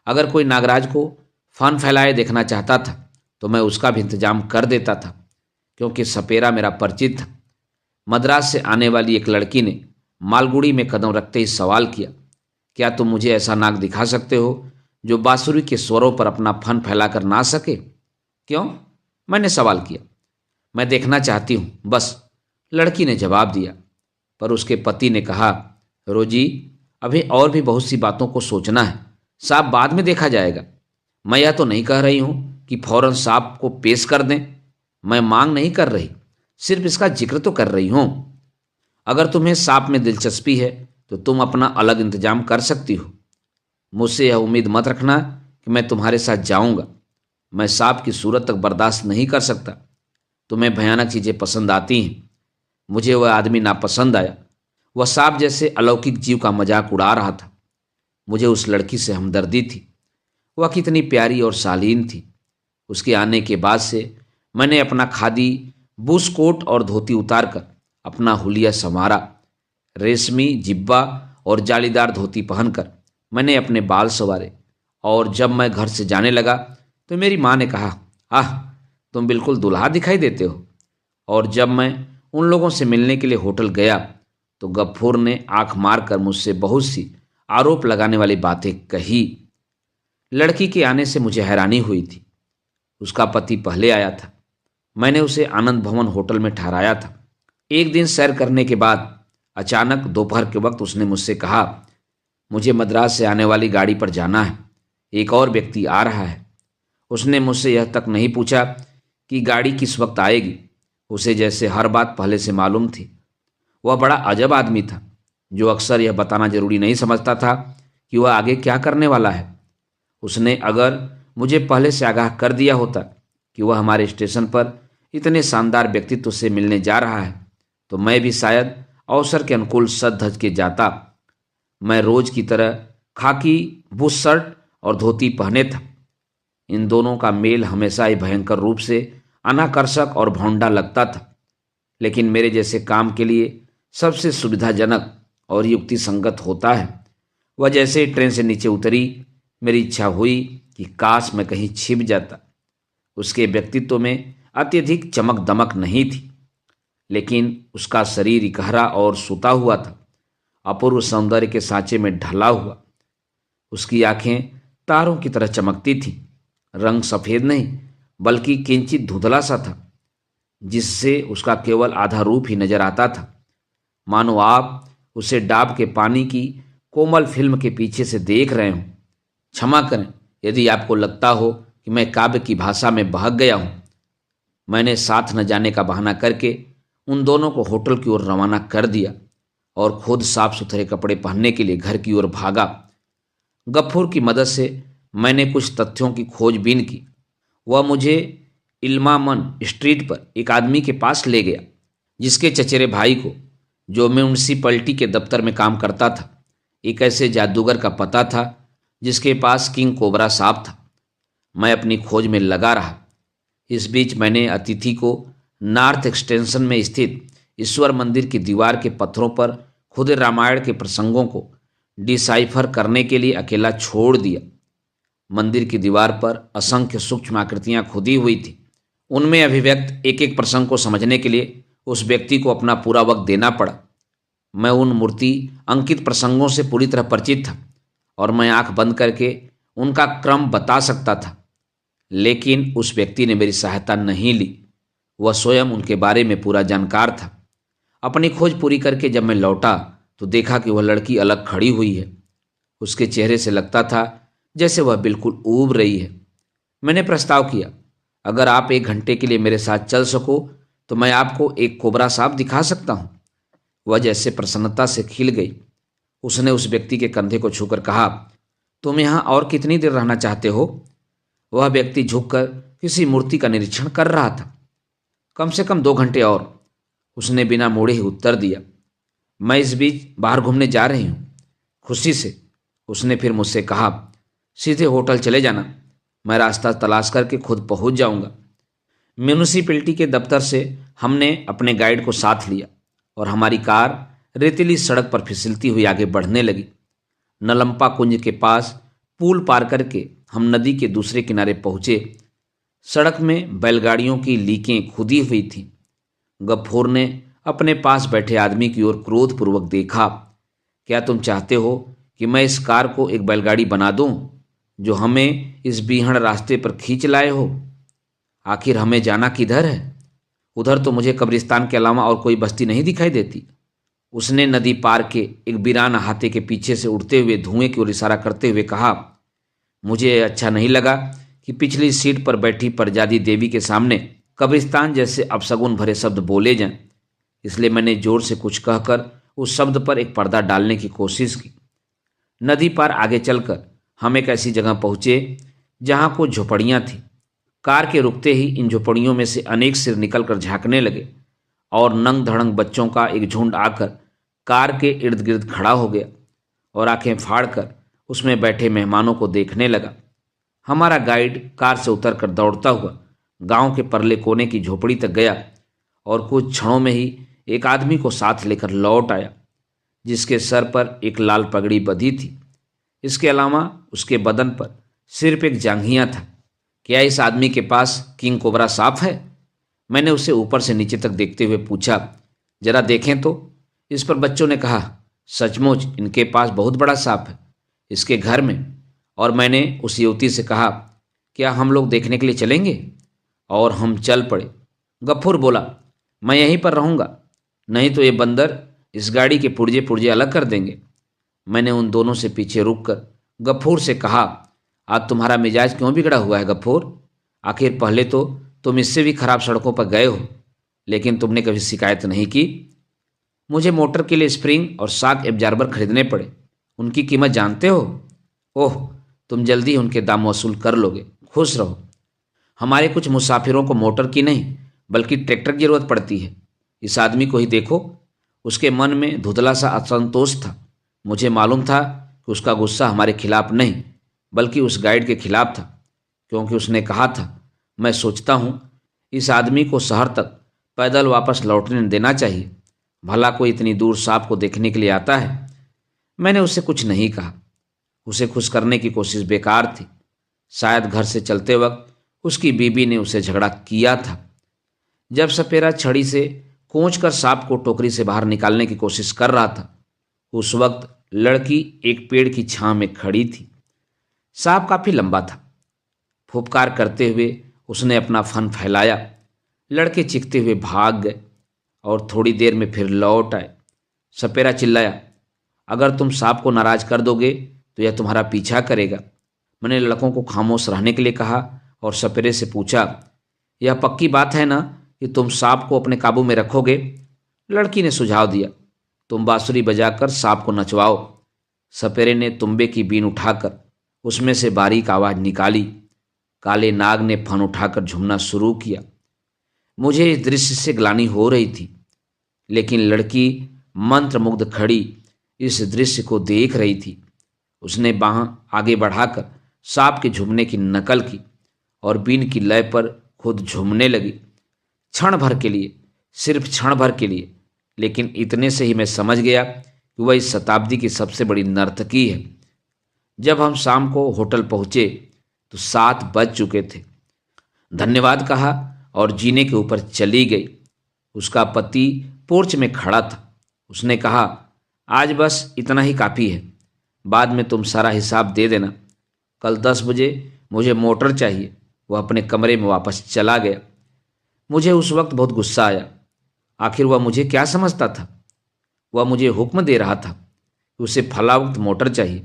अगर कोई नागराज को फन फैलाए देखना चाहता था तो मैं उसका भी इंतजाम कर देता था, क्योंकि सपेरा मेरा परिचित था। मद्रास से आने वाली एक लड़की ने मालगुड़ी में कदम रखते ही सवाल किया, क्या तुम मुझे ऐसा नाग दिखा सकते हो जो बांसुरी के स्वरों पर अपना फन फैलाकर ना सके? क्यों? मैंने सवाल किया। मैं देखना चाहती हूँ बस, लड़की ने जवाब दिया। पर उसके पति ने कहा, रोजी, अभी और भी बहुत सी बातों को सोचना है, सांप बाद में देखा जाएगा। मैं यह तो नहीं कह रही हूँ कि फौरन सांप को पेश कर दें। मैं मांग नहीं कर रही, सिर्फ इसका जिक्र तो कर रही हूँ। अगर तुम्हें सांप में दिलचस्पी है तो तुम अपना अलग इंतजाम कर सकती हो। मुझसे यह उम्मीद मत रखना कि मैं तुम्हारे साथ जाऊंगा। मैं सांप की सूरत तक बर्दाश्त नहीं कर सकता। तुम्हें भयानक चीज़ें पसंद आती हैं, मुझे वह आदमी नापसंद आया। वह सांप जैसे अलौकिक जीव का मजाक उड़ा रहा था। मुझे उस लड़की से हमदर्दी थी। वह कितनी प्यारी और शालीन थी। उसके आने के बाद से मैंने अपना खादी बुश कोट और धोती उतारकर अपना हुलिया संवारा। रेशमी जिब्बा और जालीदार धोती पहनकर मैंने अपने बाल संवारे और जब मैं घर से जाने लगा तो मेरी माँ ने कहा, आह, तुम बिल्कुल दुल्हा दिखाई देते हो। और जब मैं उन लोगों से मिलने के लिए होटल गया तो गफूर ने आंख मारकर मुझसे बहुत सी आरोप लगाने वाली बातें कही। लड़की के आने से मुझे हैरानी हुई थी। उसका पति पहले आया था। मैंने उसे आनंद भवन होटल में ठहराया था। एक दिन सैर करने के बाद अचानक दोपहर के वक्त उसने मुझसे कहा, मुझे मद्रास से आने वाली गाड़ी पर जाना है, एक और व्यक्ति आ रहा है। उसने मुझसे यह तक नहीं पूछा कि गाड़ी किस वक्त आएगी। उसे जैसे हर बात पहले से मालूम थी। वह बड़ा अजब आदमी था जो अक्सर यह बताना जरूरी नहीं समझता था कि वह आगे क्या करने वाला है। उसने अगर मुझे पहले से आगाह कर दिया होता कि वह हमारे स्टेशन पर इतने शानदार व्यक्तित्व से मिलने जा रहा है तो मैं भी शायद अवसर के अनुकूल सज धज के जाता। मैं रोज की तरह खाकी बुश शर्ट और धोती पहने था। इन दोनों का मेल हमेशा ही भयंकर रूप से अनाकर्षक और भौंडा लगता था, लेकिन मेरे जैसे काम के लिए सबसे सुविधाजनक और युक्ति संगत होता है। वह जैसे ही ट्रेन से नीचे उतरी, मेरी इच्छा हुई कि काश मैं कहीं छिप जाता। उसके व्यक्तित्व में अत्यधिक चमक दमक नहीं थी, लेकिन उसका शरीर इकहरा और सूता हुआ था, अपूर्व सौंदर्य के सांचे में ढला हुआ। उसकी आंखें तारों की तरह चमकती थी। रंग सफ़ेद नहीं बल्कि किंचित धुंधला सा था, जिससे उसका केवल आधा रूप ही नजर आता था, मानो आप उसे डाब के पानी की कोमल फिल्म के पीछे से देख रहे हों। क्षमा करें यदि आपको लगता हो कि मैं काव्य की भाषा में बहक गया हूं। मैंने साथ न जाने का बहाना करके उन दोनों को होटल की ओर रवाना कर दिया और खुद साफ सुथरे कपड़े पहनने के लिए घर की ओर भागा। गफूर की मदद से मैंने कुछ तथ्यों की खोजबीन की। वह मुझे इल्मामन स्ट्रीट पर एक आदमी के पास ले गया, जिसके चचेरे भाई को, जो म्यूनिसिपैलिटी के दफ्तर में काम करता था, एक ऐसे जादूगर का पता था जिसके पास किंग कोबरा सांप था। मैं अपनी खोज में लगा रहा। इस बीच मैंने अतिथि को नॉर्थ एक्सटेंशन में स्थित ईश्वर मंदिर की दीवार के पत्थरों पर खुद रामायण के प्रसंगों को डिसाइफर करने के लिए अकेला छोड़ दिया। मंदिर की दीवार पर असंख्य सूक्ष्म आकृतियां खुदी हुई थी। उनमें अभिव्यक्त एक एक प्रसंग को समझने के लिए उस व्यक्ति को अपना पूरा वक्त देना पड़ा। मैं उन मूर्ति अंकित प्रसंगों से पूरी तरह परिचित था और मैं आंख बंद करके उनका क्रम बता सकता था, लेकिन उस व्यक्ति ने मेरी सहायता नहीं ली। वह स्वयं उनके बारे में पूरा जानकार था। अपनी खोज पूरी करके जब मैं लौटा तो देखा कि वह लड़की अलग खड़ी हुई है। उसके चेहरे से लगता था जैसे वह बिल्कुल ऊब रही है। मैंने प्रस्ताव किया, अगर आप 1 घंटे के लिए मेरे साथ चल सको तो मैं आपको एक कोबरा सांप दिखा सकता हूँ। वह जैसे प्रसन्नता से खिल गई। उसने उस व्यक्ति के कंधे को छूकर कहा, तुम यहाँ और कितनी देर रहना चाहते हो? वह व्यक्ति झुककर किसी मूर्ति का निरीक्षण कर रहा था। कम से कम 2 घंटे और, उसने बिना मोड़े ही उत्तर दिया। मैं इस बीच बाहर घूमने जा रही हूँ। खुशी से उसने फिर मुझसे कहा, सीधे होटल चले जाना, मैं रास्ता तलाश करके खुद पहुंच जाऊंगा। म्यूनिसिपैलिटी के दफ्तर से हमने अपने गाइड को साथ लिया और हमारी कार रेतीली सड़क पर फिसलती हुई आगे बढ़ने लगी। नलम्पा कुंज के पास पुल पार करके हम नदी के दूसरे किनारे पहुंचे। सड़क में बैलगाड़ियों की लीकें खुदी हुई थीं। गफूर ने अपने पास बैठे आदमी की ओर क्रोधपूर्वक देखा। क्या तुम चाहते हो कि मैं इस कार को एक बैलगाड़ी बना दूं, जो हमें इस बीहड़ रास्ते पर खींच लाए हो? आखिर हमें जाना किधर है? उधर तो मुझे कब्रिस्तान के अलावा और कोई बस्ती नहीं दिखाई देती। उसने नदी पार के एक वीरान अहाते के पीछे से उड़ते हुए धुएं की ओर इशारा करते हुए कहा, मुझे अच्छा नहीं लगा कि पिछली सीट पर बैठी परजादी देवी के सामने कब्रिस्तान जैसे अपशगुन भरे शब्द बोले जाएं, इसलिए मैंने जोर से कुछ कहकर उस शब्द पर एक पर्दा डालने की कोशिश की। नदी पार आगे चलकर हम एक ऐसी जगह पहुंचे जहां कुछ झोपड़ियां थीं। कार के रुकते ही इन झोपड़ियों में से अनेक सिर निकलकर झांकने लगे और नंग धड़ंग बच्चों का एक झुंड आकर कार के इर्द गिर्द खड़ा हो गया और आंखें फाड़कर उसमें बैठे मेहमानों को देखने लगा। हमारा गाइड कार से उतरकर दौड़ता हुआ गांव के परले कोने की झोपड़ी तक गया और कुछ क्षणों में ही एक आदमी को साथ लेकर लौट आया, जिसके सर पर एक लाल पगड़ी बंधी थी। इसके अलावा उसके बदन पर सिर्फ एक जांघिया था। क्या इस आदमी के पास किंग कोबरा सांप है? मैंने उसे ऊपर से नीचे तक देखते हुए पूछा। जरा देखें तो, इस पर बच्चों ने कहा। सचमुच इनके पास बहुत बड़ा सांप है, इसके घर में। और मैंने उस युवती से कहा, क्या हम लोग देखने के लिए चलेंगे? और हम चल पड़े। गफूर बोला, मैं यहीं पर रहूँगा, नहीं तो ये बंदर इस गाड़ी के पुर्जे पुर्जे अलग कर देंगे। मैंने उन दोनों से पीछे रुककर गफूर से कहा, आज तुम्हारा मिजाज क्यों बिगड़ा हुआ है गफूर? आखिर पहले तो तुम इससे भी खराब सड़कों पर गए हो, लेकिन तुमने कभी शिकायत नहीं की। मुझे मोटर के लिए स्प्रिंग और शॉक एब्जॉर्बर खरीदने पड़े। उनकी कीमत जानते हो? ओह, तुम जल्दी उनके दाम वसूल कर लोगे, खुश रहो। हमारे कुछ मुसाफिरों को मोटर की नहीं बल्कि ट्रैक्टर की जरूरत पड़ती है। इस आदमी को ही देखो। उसके मन में धुंधला सा असंतोष था। मुझे मालूम था कि उसका गुस्सा हमारे खिलाफ नहीं बल्कि उस गाइड के खिलाफ था, क्योंकि उसने कहा था, मैं सोचता हूँ इस आदमी को शहर तक पैदल वापस लौटने देना चाहिए। भला कोई इतनी दूर सांप को देखने के लिए आता है? मैंने उससे कुछ नहीं कहा। उसे खुश करने की कोशिश बेकार थी। शायद घर से चलते वक्त उसकी बीबी ने उसे झगड़ा किया था। जब सपेरा छड़ी से खींचकर सांप को टोकरी से बाहर निकालने की कोशिश कर रहा था, उस वक्त लड़की एक पेड़ की छांव में खड़ी थी। सांप काफी लंबा था। फुफकार करते हुए उसने अपना फन फैलाया। लड़के चीखते हुए भाग गए और थोड़ी देर में फिर लौट आए। सपेरा चिल्लाया, अगर तुम सांप को नाराज कर दोगे तो यह तुम्हारा पीछा करेगा। मैंने लड़कों को खामोश रहने के लिए कहा और सपेरे से पूछा, यह पक्की बात है ना कि तुम सांप को अपने काबू में रखोगे? लड़की ने सुझाव दिया, तुम बांसुरी बजाकर सांप को नचवाओ। सपेरे ने तुम्बे की बीन उठाकर उसमें से बारीक आवाज निकाली। काले नाग ने फन उठाकर झूमना शुरू किया। मुझे इस दृश्य से ग्लानि हो रही थी, लेकिन लड़की मंत्रमुग्ध खड़ी इस दृश्य को देख रही थी। उसने बाह आगे बढ़ाकर सांप के झूमने की नकल की और बीन की लय पर खुद झूमने लगी। क्षण भर के लिए, सिर्फ क्षण भर के लिए, लेकिन इतने से ही मैं समझ गया कि वह इस शताब्दी की सबसे बड़ी नर्तकी है। जब हम शाम को होटल पहुंचे तो 7 बज चुके थे। धन्यवाद कहा और जीने के ऊपर चली गई। उसका पति पोर्च में खड़ा था। उसने कहा, आज बस इतना ही काफ़ी है, बाद में तुम सारा हिसाब दे देना। कल 10 बजे मुझे मोटर चाहिए। वह अपने कमरे में वापस चला गया। मुझे उस वक्त बहुत गुस्सा आया। आखिर वह मुझे क्या समझता था? वह मुझे हुक्म दे रहा था कि उसे फला वक्त मोटर चाहिए।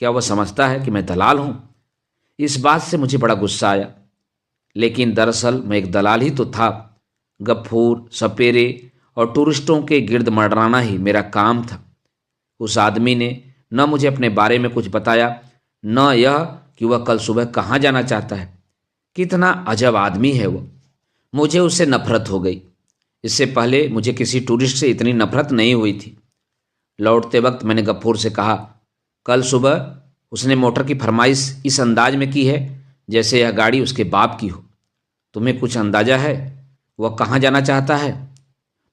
क्या वह समझता है कि मैं दलाल हूँ? इस बात से मुझे बड़ा गुस्सा आया, लेकिन दरअसल मैं एक दलाल ही तो था। गफूर, सपेरे और टूरिस्टों के गिर्द मर्राना ही मेरा काम था। उस आदमी ने न मुझे अपने बारे में कुछ बताया, न यह कि वह कल सुबह कहाँ जाना चाहता है। कितना अजब आदमी है वह। मुझे उससे नफरत हो गई। इससे पहले मुझे किसी टूरिस्ट से इतनी नफरत नहीं हुई थी। लौटते वक्त मैंने गफूर से कहा, कल सुबह उसने मोटर की फरमाइश इस अंदाज में की है जैसे यह गाड़ी उसके बाप की हो। तुम्हें कुछ अंदाजा है वह कहाँ जाना चाहता है?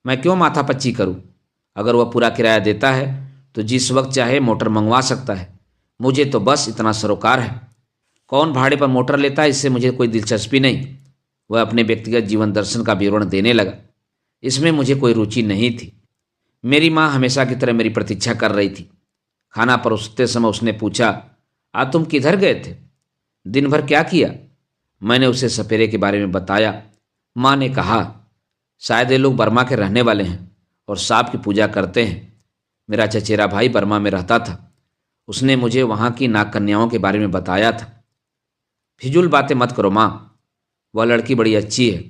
मैं क्यों माथापच्ची करूं? अगर वह पूरा किराया देता है तो जिस वक्त चाहे मोटर मंगवा सकता है। मुझे तो बस इतना सरोकार है। कौन भाड़े पर मोटर लेता है इससे मुझे कोई दिलचस्पी नहीं। वह अपने व्यक्तिगत जीवन दर्शन का विवरण देने लगा। इसमें मुझे कोई रुचि नहीं थी। मेरी माँ हमेशा की तरह मेरी प्रतीक्षा कर रही थी। खाना परोसते समय उसने पूछा, आज तुम किधर गए थे? दिन भर क्या किया? मैंने उसे सपेरे के बारे में बताया। माँ ने कहा, शायद ये लोग बर्मा के रहने वाले हैं और सांप की पूजा करते हैं। मेरा चचेरा भाई बर्मा में रहता था। उसने मुझे वहाँ की नाग कन्याओं के बारे में बताया था। फिजूल बातें मत करो माँ, वह लड़की बड़ी अच्छी है।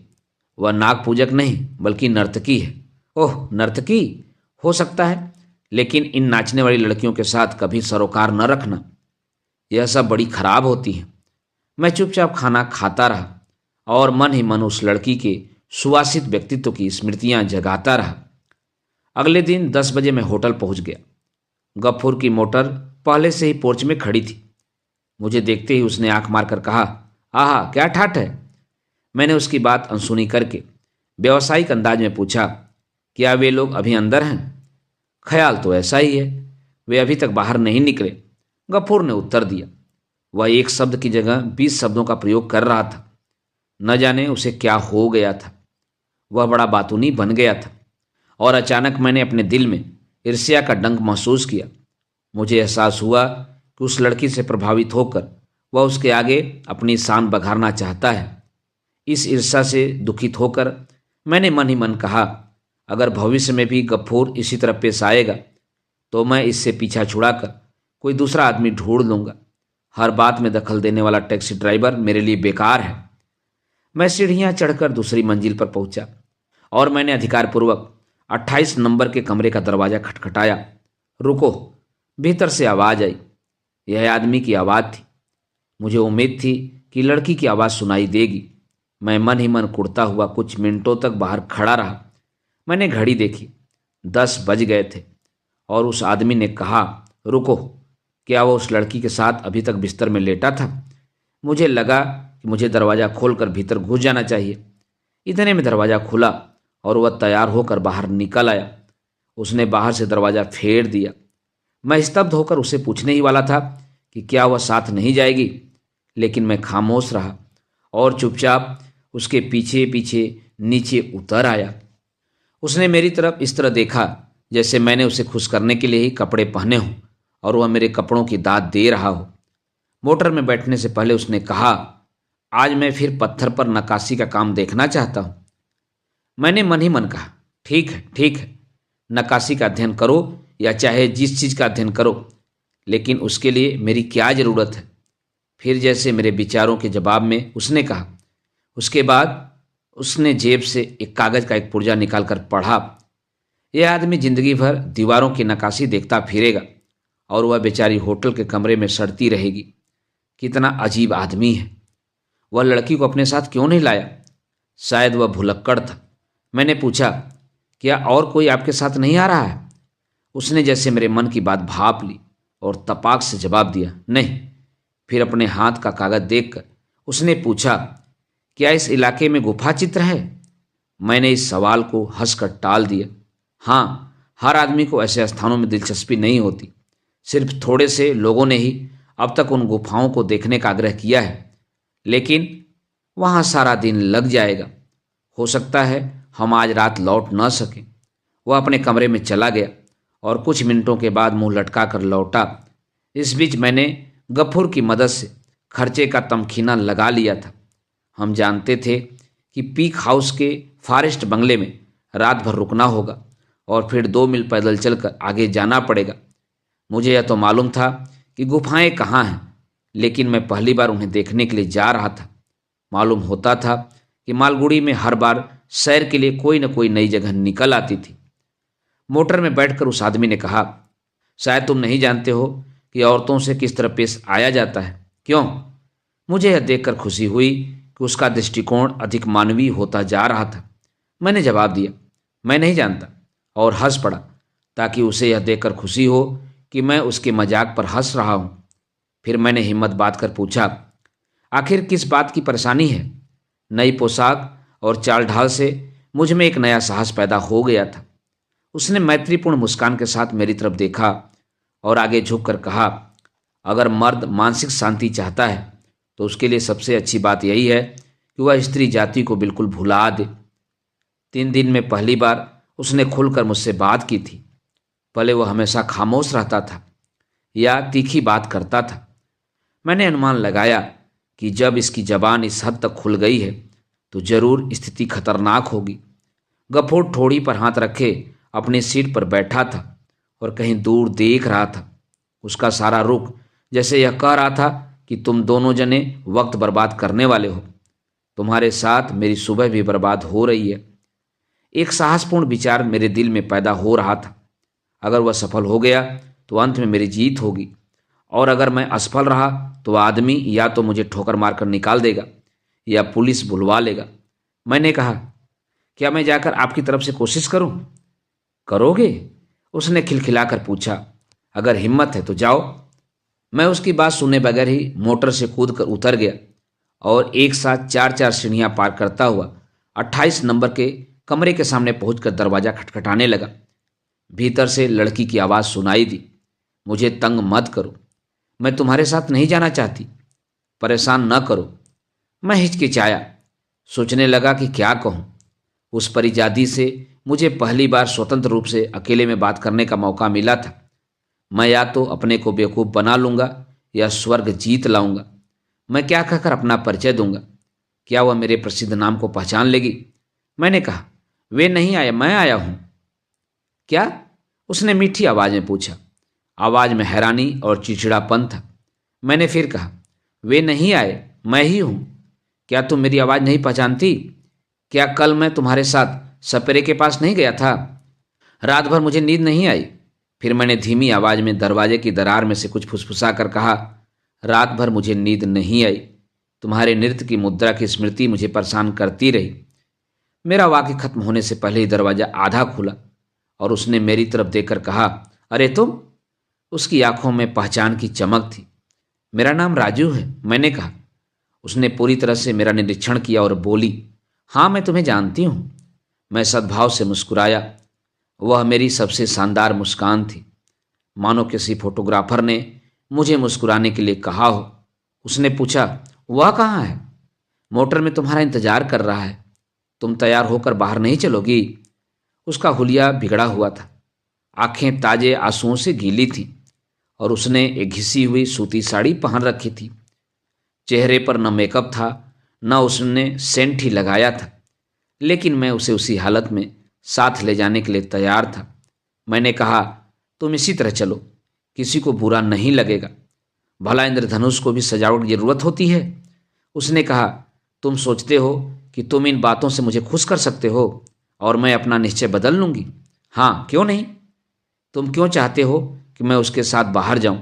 वह नाग पूजक नहीं बल्कि नर्तकी है। ओह, नर्तकी हो सकता है, लेकिन इन नाचने वाली लड़कियों के साथ कभी सरोकार न रखना। यह सब बड़ी खराब होती हैं। मैं चुपचाप खाना खाता रहा और मन ही मन उस लड़की के सुवासित व्यक्तित्व की स्मृतियां जगाता रहा। अगले दिन 10 बजे मैं होटल पहुंच गया। गफूर की मोटर पहले से ही पोर्च में खड़ी थी। मुझे देखते ही उसने आंख मारकर कहा, आहा, क्या ठाठ है? मैंने उसकी बात अनसुनी करके व्यावसायिक अंदाज में पूछा, क्या वे लोग अभी अंदर हैं? ख्याल तो ऐसा ही है, वे अभी तक बाहर नहीं निकले। गफूर ने उत्तर दिया। वह एक शब्द की जगह 20 शब्दों का प्रयोग कर रहा था। न जाने उसे क्या हो गया था। वह बड़ा बातूनी बन गया था और अचानक मैंने अपने दिल में ईर्ष्या का डंक महसूस किया। मुझे एहसास हुआ कि उस लड़की से प्रभावित होकर वह उसके आगे अपनी शान बघारना चाहता है। इस ईर्ष्या से दुखित होकर मैंने मन ही मन कहा, अगर भविष्य में भी गफूर इसी तरह पेश आएगा तो मैं इससे पीछा छुड़ाकर कोई दूसरा आदमी ढूंढ लूँगा। हर बात में दखल देने वाला टैक्सी ड्राइवर मेरे लिए बेकार है। मैं सीढ़ियाँ चढ़कर दूसरी मंजिल पर पहुंचा और मैंने अधिकारपूर्वक 28 नंबर के कमरे का दरवाज़ा खटखटाया। रुको, भीतर से आवाज़ आई। यह आदमी की आवाज़ थी। मुझे उम्मीद थी कि लड़की की आवाज़ सुनाई देगी। मैं मन ही मन कुड़ता हुआ कुछ मिनटों तक बाहर खड़ा रहा। मैंने घड़ी देखी, 10 बज गए थे और उस आदमी ने कहा, रुको। क्या वह उस लड़की के साथ अभी तक बिस्तर में लेटा था? मुझे लगा कि मुझे दरवाज़ा खोलकर भीतर घुस जाना चाहिए। इतने में दरवाज़ा खुला और वह तैयार होकर बाहर निकल आया। उसने बाहर से दरवाज़ा फेर दिया। मैं स्तब्ध होकर उसे पूछने ही वाला था कि क्या वह साथ नहीं जाएगी, लेकिन मैं खामोश रहा और चुपचाप उसके पीछे पीछे नीचे उतर आया। उसने मेरी तरफ इस तरह देखा जैसे मैंने उसे खुश करने के लिए ही कपड़े पहने हों और वह मेरे कपड़ों की दाद दे रहा हो। मोटर में बैठने से पहले उसने कहा, आज मैं फिर पत्थर पर नक्काशी का काम देखना चाहता हूं। मैंने मन ही मन कहा, ठीक है ठीक है, नक्काशी का अध्ययन करो या चाहे जिस चीज का अध्ययन करो, लेकिन उसके लिए मेरी क्या जरूरत है। फिर जैसे मेरे विचारों के जवाब में उसने कहा। उसके बाद उसने जेब से एक कागज का एक पुर्जा निकालकर पढ़ा, यह आदमी जिंदगी भर दीवारों की नक्काशी देखता फिरेगा और वह बेचारी होटल के कमरे में सड़ती रहेगी। कितना अजीब आदमी है। वह लड़की को अपने साथ क्यों नहीं लाया? शायद वह भुलक्कड़ था। मैंने पूछा, क्या और कोई आपके साथ नहीं आ रहा है? उसने जैसे मेरे मन की बात भांप ली और तपाक से जवाब दिया, नहीं। फिर अपने हाथ का कागज देखकर उसने पूछा, क्या इस इलाके में गुफा चित्र है? मैंने इस सवाल को हंसकर टाल दिया। हाँ, हर आदमी को ऐसे स्थानों में दिलचस्पी नहीं होती। सिर्फ थोड़े से लोगों ने ही अब तक उन गुफाओं को देखने का आग्रह किया है, लेकिन वहाँ सारा दिन लग जाएगा। हो सकता है हम आज रात लौट न सकें। वह अपने कमरे में चला गया और कुछ मिनटों के बाद मुंह लटका कर लौटा। इस बीच मैंने गफूर की मदद से खर्चे का तमखीना लगा लिया था। हम जानते थे कि पीक हाउस के फॉरेस्ट बंगले में रात भर रुकना होगा और फिर 2 मील पैदल चलकर आगे जाना पड़ेगा। मुझे यह तो मालूम था कि गुफाएं कहाँ हैं, लेकिन मैं पहली बार उन्हें देखने के लिए जा रहा था। मालूम होता था कि मालगुड़ी में हर बार सैर के लिए कोई न कोई नई जगह निकल आती थी। मोटर में बैठकर उस आदमी ने कहा, शायद तुम नहीं जानते हो कि औरतों से किस तरह पेश आया जाता है। क्यों? मुझे यह देखकर खुशी हुई कि उसका दृष्टिकोण अधिक मानवीय होता जा रहा था। मैंने जवाब दिया, मैं नहीं जानता, और हंस पड़ा ताकि उसे यह देखकर खुशी हो कि मैं उसके मजाक पर हंस रहा हूं। फिर मैंने हिम्मत बांध कर पूछा, आखिर किस बात की परेशानी है? नई पोशाक और चाल ढाल से मुझ में एक नया साहस पैदा हो गया था। उसने मैत्रीपूर्ण मुस्कान के साथ मेरी तरफ देखा और आगे झुककर कहा, अगर मर्द मानसिक शांति चाहता है तो उसके लिए सबसे अच्छी बात यही है कि वह स्त्री जाति को बिल्कुल भुला दे। 3 दिन में पहली बार उसने खुलकर मुझसे बात की थी। पहले वह हमेशा खामोश रहता था या तीखी बात करता था। मैंने अनुमान लगाया कि जब इसकी जबान इस हद तक खुल गई है तो जरूर स्थिति खतरनाक होगी। गफूर ठोड़ी पर हाथ रखे अपनी सीट पर बैठा था और कहीं दूर देख रहा था। उसका सारा रुख जैसे यह कह रहा था कि तुम दोनों जने वक्त बर्बाद करने वाले हो। तुम्हारे साथ मेरी सुबह भी बर्बाद हो रही है। एक साहसपूर्ण विचार मेरे दिल में पैदा हो रहा था। अगर वह सफल हो गया तो अंत में मेरी जीत होगी, और अगर मैं असफल रहा तो आदमी या तो मुझे ठोकर मारकर निकाल देगा या पुलिस बुलवा लेगा। मैंने कहा, क्या मैं जाकर आपकी तरफ से कोशिश करूं? करोगे? उसने खिलखिलाकर पूछा। अगर हिम्मत है तो जाओ। मैं उसकी बात सुने बगैर ही मोटर से कूदकर उतर गया और एक साथ 4-4 सीढ़ियां पार करता हुआ 28 नंबर के कमरे के सामने पहुंचकर दरवाजा खटखटाने लगा। भीतर से लड़की की आवाज़ सुनाई दी, मुझे तंग मत करो, मैं तुम्हारे साथ नहीं जाना चाहती, परेशान न करो। मैं हिचकिचाया, सोचने लगा कि क्या कहूँ। उस परिजादी से मुझे पहली बार स्वतंत्र रूप से अकेले में बात करने का मौका मिला था। मैं या तो अपने को बेवकूफ़ बना लूँगा या स्वर्ग जीत लाऊंगा। मैं क्या कहकर अपना परिचय दूंगा? क्या वह मेरे प्रसिद्ध नाम को पहचान लेगी? मैंने कहा, वे नहीं आए, मैं आया हूँ। क्या? उसने मीठी आवाज़ में पूछा। आवाज़ में हैरानी और चिड़चिड़ापन था। मैंने फिर कहा, वे नहीं आए, मैं ही हूँ। क्या तुम मेरी आवाज़ नहीं पहचानती? क्या कल मैं तुम्हारे साथ सपेरे के पास नहीं गया था? रात भर मुझे नींद नहीं आई। फिर मैंने धीमी आवाज़ में दरवाजे की दरार में से कुछ फुसफुसा कर कहा, रात भर मुझे नींद नहीं आई। तुम्हारे नृत्य की मुद्रा की स्मृति मुझे परेशान करती रही। मेरा वाक्य खत्म होने से पहले ही दरवाजा आधा खुला और उसने मेरी तरफ देखकर कहा, अरे तुम? उसकी आंखों में पहचान की चमक थी। मेरा नाम राजू है, मैंने कहा। उसने पूरी तरह से मेरा निरीक्षण किया और बोली, हाँ मैं तुम्हें जानती हूँ। मैं सद्भाव से मुस्कुराया। वह मेरी सबसे शानदार मुस्कान थी, मानो किसी फोटोग्राफर ने मुझे मुस्कुराने के लिए कहा हो। उसने पूछा, वह कहाँ है? मोटर में तुम्हारा इंतजार कर रहा है। तुम तैयार होकर बाहर नहीं चलोगी? उसका हुलिया बिगड़ा हुआ था, आंखें ताजे आंसुओं से गीली थी और उसने एक घिसी हुई सूती साड़ी पहन रखी थी। चेहरे पर न मेकअप था, न उसने सेंट ही लगाया था, लेकिन मैं उसे उसी हालत में साथ ले जाने के लिए तैयार था। मैंने कहा, तुम इसी तरह चलो, किसी को बुरा नहीं लगेगा। भला इंद्रधनुष को भी सजावट की जरूरत होती है। उसने कहा, तुम सोचते हो कि तुम इन बातों से मुझे खुश कर सकते हो और मैं अपना निश्चय बदल लूंगी? हाँ, क्यों नहीं। तुम क्यों चाहते हो कि मैं उसके साथ बाहर जाऊं?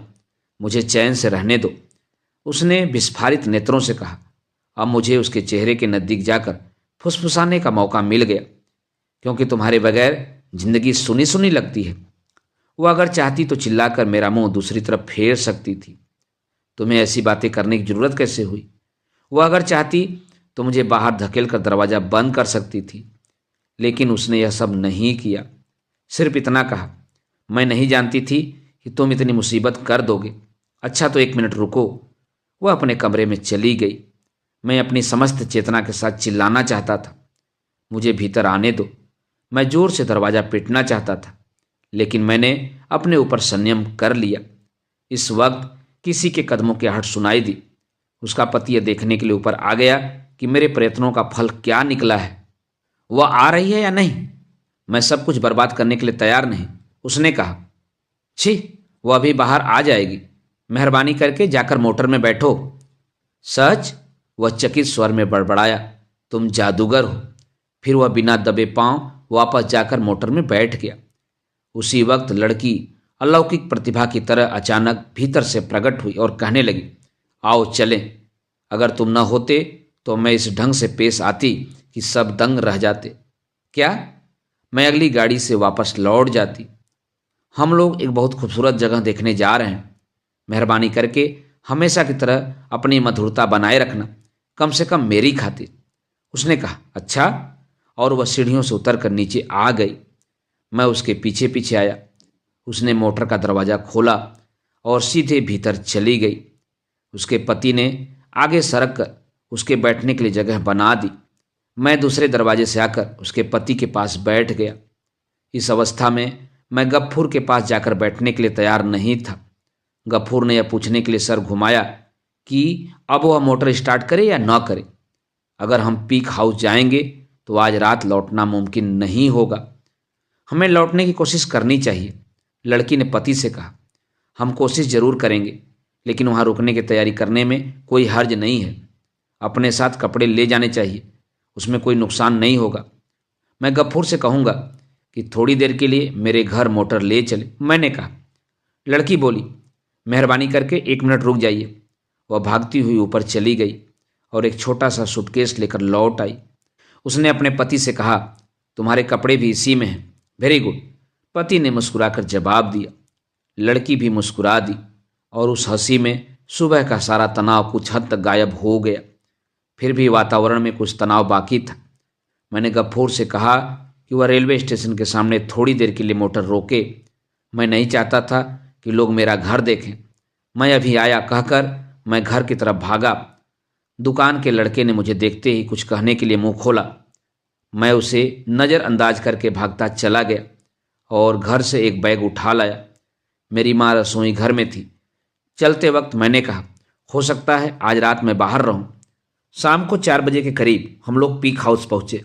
मुझे चैन से रहने दो। उसने विस्फारित नेत्रों से कहा। अब मुझे उसके चेहरे के नज़दीक जाकर फुसफुसाने का मौका मिल गया, क्योंकि तुम्हारे बगैर जिंदगी सुनी सुनी लगती है। वो अगर चाहती तो चिल्लाकर मेरा मुंह दूसरी तरफ फेर सकती थी। तुम्हें ऐसी बातें करने की जरूरत कैसे हुई? वो अगर चाहती तो मुझे बाहर धकेल कर दरवाजा बंद कर सकती थी, लेकिन उसने यह सब नहीं किया। सिर्फ इतना कहा, मैं नहीं जानती थी कि तुम इतनी मुसीबत कर दोगे। अच्छा तो 1 मिनट रुको। वह अपने कमरे में चली गई। मैं अपनी समस्त चेतना के साथ चिल्लाना चाहता था, मुझे भीतर आने दो। मैं जोर से दरवाजा पीटना चाहता था, लेकिन मैंने अपने ऊपर संयम कर लिया। इस वक्त किसी के कदमों की आहट सुनाई दी। उसका पति यह देखने के लिए ऊपर आ गया कि मेरे प्रयत्नों का फल क्या निकला है। वह आ रही है या नहीं? मैं सब कुछ बर्बाद करने के लिए तैयार नहीं। उसने कहा, छी, वह अभी बाहर आ जाएगी। मेहरबानी करके जाकर मोटर में बैठो। सच? वह चकित स्वर में बड़बड़ाया, तुम जादूगर हो। फिर वह बिना दबे पांव वापस जाकर मोटर में बैठ गया। उसी वक्त लड़की अलौकिक प्रतिभा की तरह अचानक भीतर से प्रकट हुई और कहने लगी, आओ चलें। अगर तुम न होते तो मैं इस ढंग से पेश आती कि सब दंग रह जाते। क्या? मैं अगली गाड़ी से वापस लौट जाती। हम लोग एक बहुत खूबसूरत जगह देखने जा रहे हैं। मेहरबानी करके हमेशा की तरह अपनी मधुरता बनाए रखना, कम से कम मेरी खातिर। उसने कहा, अच्छा, और वह सीढ़ियों से उतर कर नीचे आ गई। मैं उसके पीछे पीछे आया। उसने मोटर का दरवाज़ा खोला और सीधे भीतर चली गई। उसके पति ने आगे सरक कर उसके बैठने के लिए जगह बना दी। मैं दूसरे दरवाजे से आकर उसके पति के पास बैठ गया। इस अवस्था में मैं गफूर के पास जाकर बैठने के लिए तैयार नहीं था। गफूर ने यह पूछने के लिए सर घुमाया कि अब वह मोटर स्टार्ट करे या न करे। अगर हम पीक हाउस जाएंगे तो आज रात लौटना मुमकिन नहीं होगा। हमें लौटने की कोशिश करनी चाहिए। लड़की ने पति से कहा, हम कोशिश जरूर करेंगे, लेकिन वहाँ रुकने की तैयारी करने में कोई हर्ज नहीं है। अपने साथ कपड़े ले जाने चाहिए, उसमें कोई नुकसान नहीं होगा। मैं गफूर से कहूँगा कि थोड़ी देर के लिए मेरे घर मोटर ले चले। मैंने कहा। लड़की बोली, मेहरबानी करके 1 मिनट रुक जाइए। वह भागती हुई ऊपर चली गई और एक छोटा सा सूटकेस लेकर लौट आई। उसने अपने पति से कहा, तुम्हारे कपड़े भी इसी में हैं। Very good. पति ने मुस्कुराकर जवाब दिया। लड़की भी मुस्कुरा दी और उस हंसी में सुबह का सारा तनाव कुछ हद तक गायब हो गया। फिर भी वातावरण में कुछ तनाव बाकी था। मैंने गफूर से कहा कि वह रेलवे स्टेशन के सामने थोड़ी देर के लिए मोटर रोके। मैं नहीं चाहता था कि लोग मेरा घर देखें। मैं अभी आया कहकर मैं घर की तरफ भागा। दुकान के लड़के ने मुझे देखते ही कुछ कहने के लिए मुंह खोला। मैं उसे नज़रअंदाज करके भागता चला गया और घर से एक बैग उठा लाया। मेरी माँ रसोई घर में थी। चलते वक्त मैंने कहा, हो सकता है आज रात मैं बाहर रहूं। शाम को 4 बजे के करीब हम लोग पीक हाउस पहुंचे।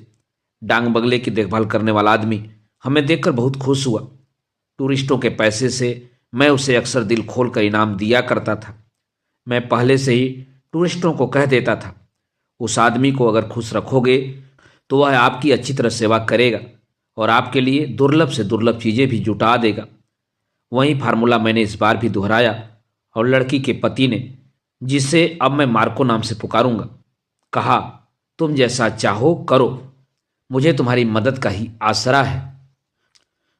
डांग बंगले की देखभाल करने वाला आदमी हमें देखकर बहुत खुश हुआ। टूरिस्टों के पैसे से मैं उसे अक्सर दिल खोल कर इनाम दिया करता था। मैं पहले से ही टूरिस्टों को कह देता था, उस आदमी को अगर खुश रखोगे तो वह आपकी अच्छी तरह सेवा करेगा और आपके लिए दुर्लभ से दुर्लभ चीज़ें भी जुटा देगा। वही फार्मूला मैंने इस बार भी दोहराया और लड़की के पति ने, जिसे अब मैं मार्को नाम से पुकारूंगा, कहा, तुम जैसा चाहो करो, मुझे तुम्हारी मदद का ही आसरा है।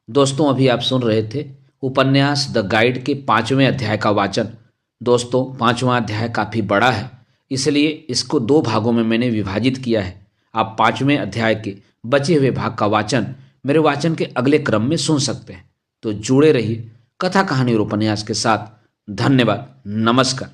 दोस्तों, अभी आप सुन रहे थे उपन्यास द गाइड के 5वें अध्याय का वाचन। दोस्तों, 5वां अध्याय काफ़ी बड़ा है, इसलिए इसको 2 भागों में मैंने विभाजित किया है। आप 5वें अध्याय के बचे हुए भाग का वाचन मेरे वाचन के अगले क्रम में सुन सकते हैं। तो जुड़े रहिए कथा कहानी और उपन्यास के साथ। धन्यवाद। नमस्कार।